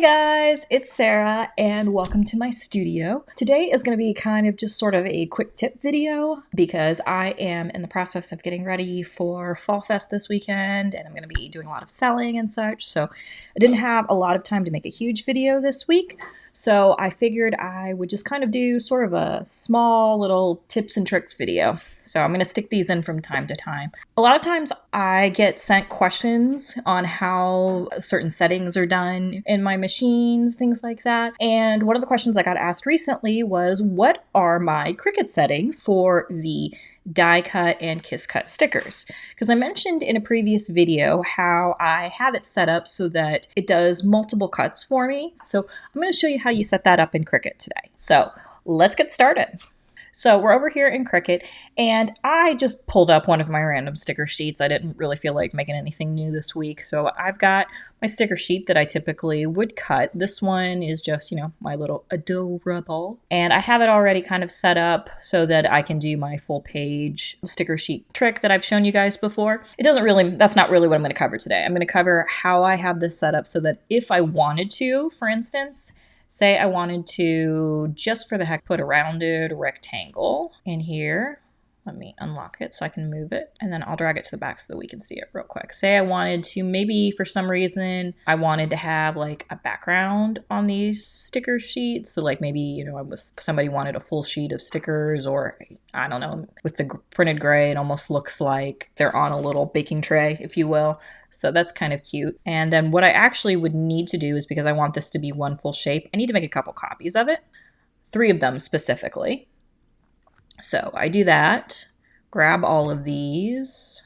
Hey guys, it's Sarah and welcome to my studio. Today is going to be kind of just sort of a quick tip video because I am in the process of getting ready for Fall Fest this weekend and I'm going to be doing a lot of selling and such. So I didn't have a lot of time to make a huge video this week. So I figured I would just kind of do sort of a small little tips and tricks video. So I'm going to stick these in from time to time. A lot of times I get sent questions on how certain settings are done in my machines, things like that. And one of the questions I got asked recently was, what are my Cricut settings for the die cut and kiss cut stickers? Because I mentioned in a previous video how I have it set up so that it does multiple cuts for me. So I'm going to show you how you set that up in Cricut today. So let's get started. So we're over here in Cricut and I just pulled up one of my random sticker sheets. I didn't really feel like making anything new this week. So I've got my sticker sheet that I typically would cut. This one is just, my little adorable. And I have it already kind of set up so that I can do my full page sticker sheet trick that I've shown you guys before. That's not really what I'm going to cover today. I'm going to cover how I have this set up so that if I wanted to, for instance, say I wanted to, just for the heck, put a rounded rectangle in here. Let me unlock it so I can move it, and then I'll drag it to the back so that we can see it real quick. Say I wanted to, maybe for some reason, I wanted to have like a background on these sticker sheets. So like maybe, somebody wanted a full sheet of stickers, or I don't know, with the printed gray, it almost looks like they're on a little baking tray, if you will. So that's kind of cute. And then what I actually would need to do is, because I want this to be one full shape, I need to make a couple copies of it, 3 of them specifically. So I do that, grab all of these,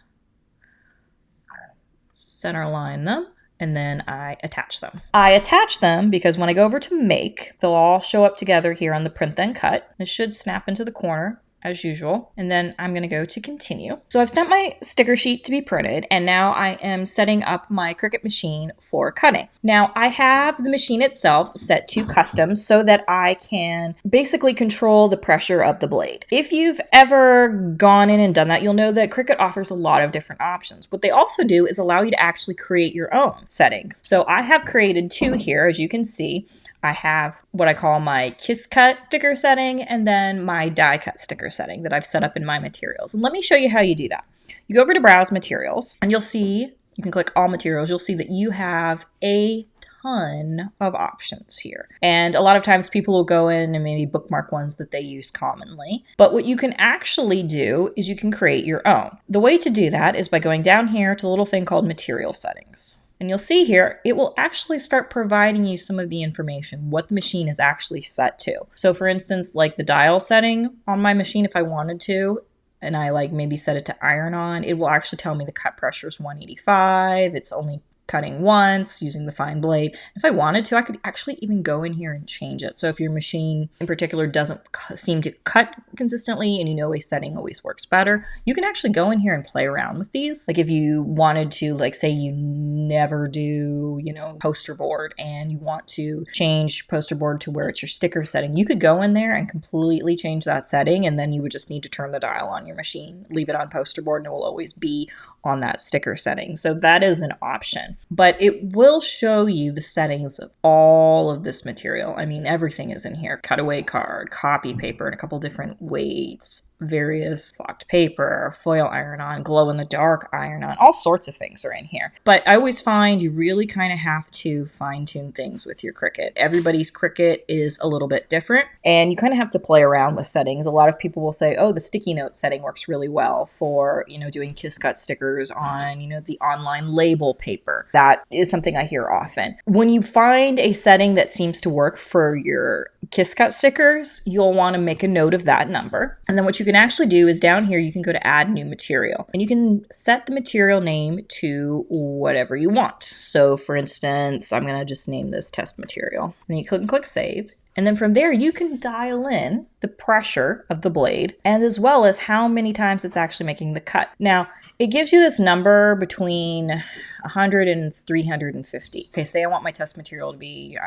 center line them, and then I attach them. I attach them because when I go over to make, they'll all show up together here on the print then cut. This should snap into the corner as usual. And then I'm going to go to continue. So I've sent my sticker sheet to be printed, and now I am setting up my Cricut machine for cutting. Now I have the machine itself set to custom so that I can basically control the pressure of the blade. If you've ever gone in and done that, you'll know that Cricut offers a lot of different options. What they also do is allow you to actually create your own settings. So I have created 2 here, as you can see. I have what I call my kiss cut sticker setting and then my die cut sticker setting that I've set up in my materials. And let me show you how you do that. You go over to browse materials and you'll see, you can click all materials. You'll see that you have a ton of options here. And a lot of times people will go in and maybe bookmark ones that they use commonly. But what you can actually do is you can create your own. The way to do that is by going down here to the little thing called material settings. And you'll see here, it will actually start providing you some of the information, what the machine is actually set to. So for instance, like the dial setting on my machine, if I wanted to, and I maybe set it to iron on, it will actually tell me the cut pressure is 185. It's only cutting once using the fine blade. If I wanted to, I could actually even go in here and change it. So if your machine in particular doesn't seem to cut consistently and a setting always works better, you can actually go in here and play around with these. Like if you wanted to, say you never do, poster board and you want to change poster board to where it's your sticker setting, you could go in there and completely change that setting, and then you would just need to turn the dial on your machine, leave it on poster board, and it will always be on that sticker setting. So that is an option, but it will show you the settings of all of this material. I mean, everything is in here: cutaway card, copy paper, and a couple different weights, various flocked paper, foil iron-on, glow-in-the-dark iron-on, all sorts of things are in here. But I always find you really kind of have to fine-tune things with your Cricut. Everybody's Cricut is a little bit different, and you kind of have to play around with settings. A lot of people will say, oh, the sticky note setting works really well for, doing kiss cut stickers on, the online label paper. That is something I hear often. When you find a setting that seems to work for your kiss cut stickers, you'll want to make a note of that number. And then what you can actually do is down here, you can go to add new material, and you can set the material name to whatever you want. So for instance, I'm going to just name this test material. Then you click save. And then from there, you can dial in the pressure of the blade, and as well as how many times it's actually making the cut. Now, it gives you this number between 100 and 350. Okay, say I want my test material to be,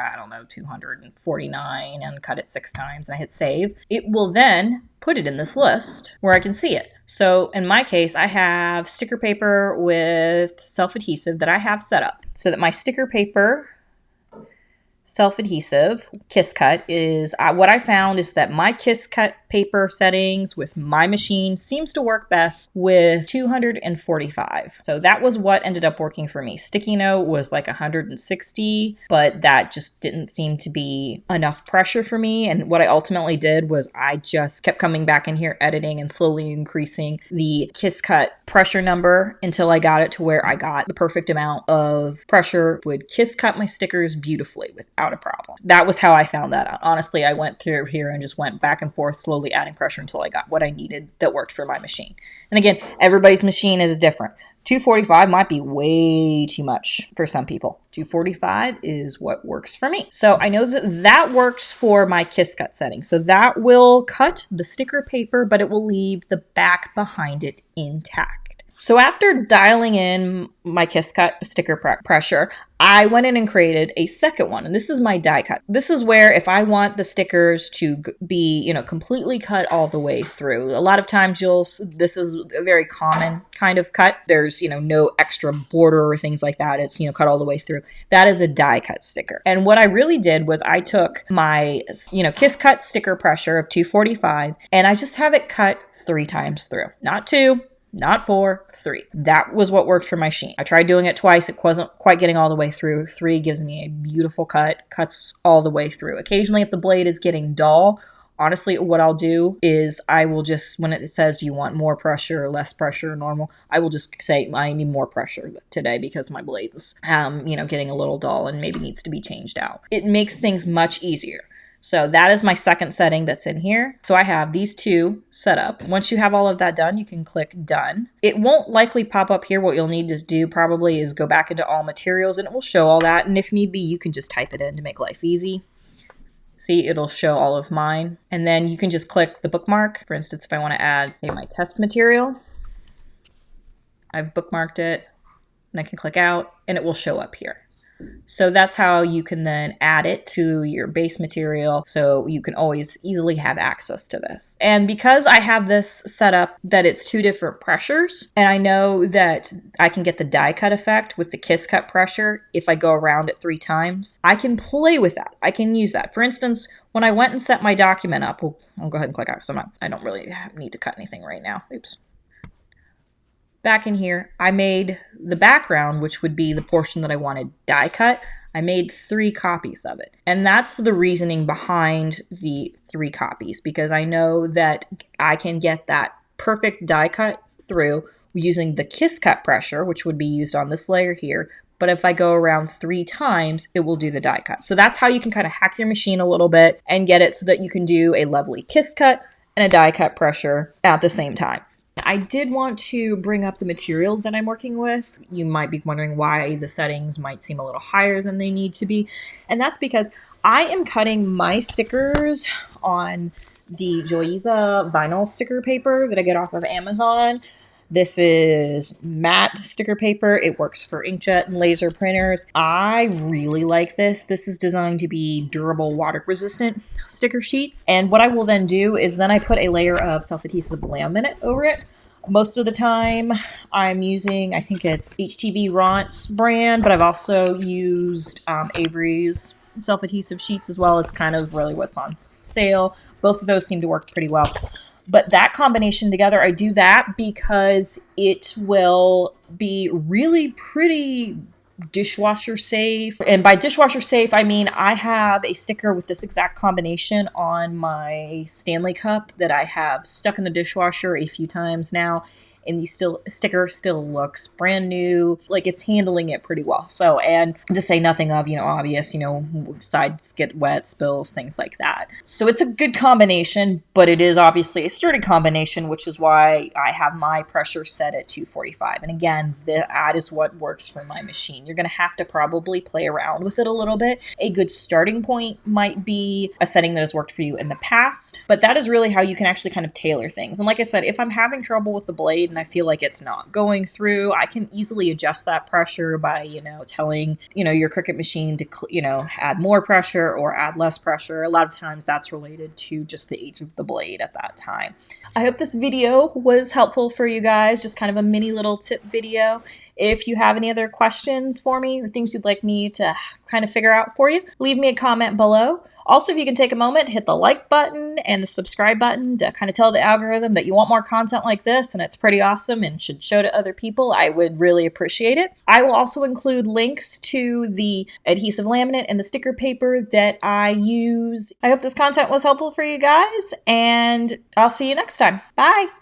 249 and cut it 6 times, and I hit save. It will then put it in this list where I can see it. So in my case, I have sticker paper with self-adhesive that I have set up so that my sticker paper self-adhesive Kiss Cut is what I found is that my Kiss Cut paper settings with my machine seems to work best with 245. So that was what ended up working for me. Sticky note was like 160, but that just didn't seem to be enough pressure for me. And what I ultimately did was I just kept coming back in here editing and slowly increasing the Kiss Cut pressure number until I got it to where I got the perfect amount of pressure, would Kiss Cut my stickers beautifully without a problem. That was how I found that out. Honestly, I went through here and just went back and forth, slowly adding pressure until I got what I needed that worked for my machine. And again, everybody's machine is different. 245 might be way too much for some people. 245 is what works for me. So I know that that works for my Kiss Cut setting. So that will cut the sticker paper, but it will leave the back behind it intact. So after dialing in my Kiss Cut sticker pressure, I went in and created a second one. And this is my die cut. This is where if I want the stickers to be, completely cut all the way through. A lot of times this is a very common kind of cut. There's, no extra border or things like that. It's, cut all the way through. That is a die cut sticker. And what I really did was I took my, Kiss Cut sticker pressure of 245 and I just have it cut 3 times through. Not 2. Not 4, 3. That was what worked for my machine. I tried doing it twice. It wasn't quite getting all the way through. 3 gives me a beautiful cut, cuts all the way through. Occasionally, if the blade is getting dull, honestly, what I'll do is I will just, when it says, do you want more pressure or less pressure or normal, I will just say, I need more pressure today because my blade's, getting a little dull and maybe needs to be changed out. It makes things much easier. So that is my second setting that's in here. So I have these 2 set up. Once you have all of that done, you can click done. It won't likely pop up here. What you'll need to do probably is go back into all materials and it will show all that. And if need be, you can just type it in to make life easy. See, it'll show all of mine. And then you can just click the bookmark. For instance, if I want to add, say, my test material, I've bookmarked it and I can click out and it will show up here. So that's how you can then add it to your base material so you can always easily have access to this. And because I have this set up that it's 2 different pressures, and I know that I can get the die cut effect with the Kiss Cut pressure if I go around it 3 times, I can play with that. I can use that. For instance, when I went and set my document up, I'll go ahead and click out because I don't really need to cut anything right now. Oops. Back in here, I made the background, which would be the portion that I wanted die cut. I made 3 copies of it. And that's the reasoning behind the 3 copies, because I know that I can get that perfect die cut through using the Kiss Cut pressure, which would be used on this layer here. But if I go around 3 times, it will do the die cut. So that's how you can kind of hack your machine a little bit and get it so that you can do a lovely Kiss Cut and a die cut pressure at the same time. I did want to bring up the material that I'm working with. You might be wondering why the settings might seem a little higher than they need to be. And that's because I am cutting my stickers on the Joyza vinyl sticker paper that I get off of Amazon. This is matte sticker paper. It works for inkjet and laser printers. I really like this. This is designed to be durable, water resistant sticker sheets. And what I will then do is then I put a layer of self-adhesive laminate over it. Most of the time I'm using, I think it's HTV Ron's brand, but I've also used Avery's self-adhesive sheets as well. It's kind of really what's on sale. Both of those seem to work pretty well. But that combination together, I do that because it will be really pretty dishwasher safe. And by dishwasher safe, I mean I have a sticker with this exact combination on my Stanley cup that I have stuck in the dishwasher a few times now. And the sticker still looks brand new, like it's handling it pretty well. So, and to say nothing of, obvious, sides get wet, spills, things like that. So it's a good combination, but it is obviously a sturdy combination, which is why I have my pressure set at 245. And again, that is what works for my machine. You're going to have to probably play around with it a little bit. A good starting point might be a setting that has worked for you in the past, but that is really how you can actually kind of tailor things. And like I said, if I'm having trouble with the blade, blade and I feel like it's not going through, I can easily adjust that pressure by, telling, your Cricut machine to, add more pressure or add less pressure. A lot of times that's related to just the age of the blade at that time. I hope this video was helpful for you guys, just kind of a mini little tip video. If you have any other questions for me or things you'd like me to kind of figure out for you, leave me a comment below. Also, if you can take a moment, hit the like button and the subscribe button to kind of tell the algorithm that you want more content like this and it's pretty awesome and should show to other people, I would really appreciate it. I will also include links to the adhesive laminate and the sticker paper that I use. I hope this content was helpful for you guys, and I'll see you next time. Bye!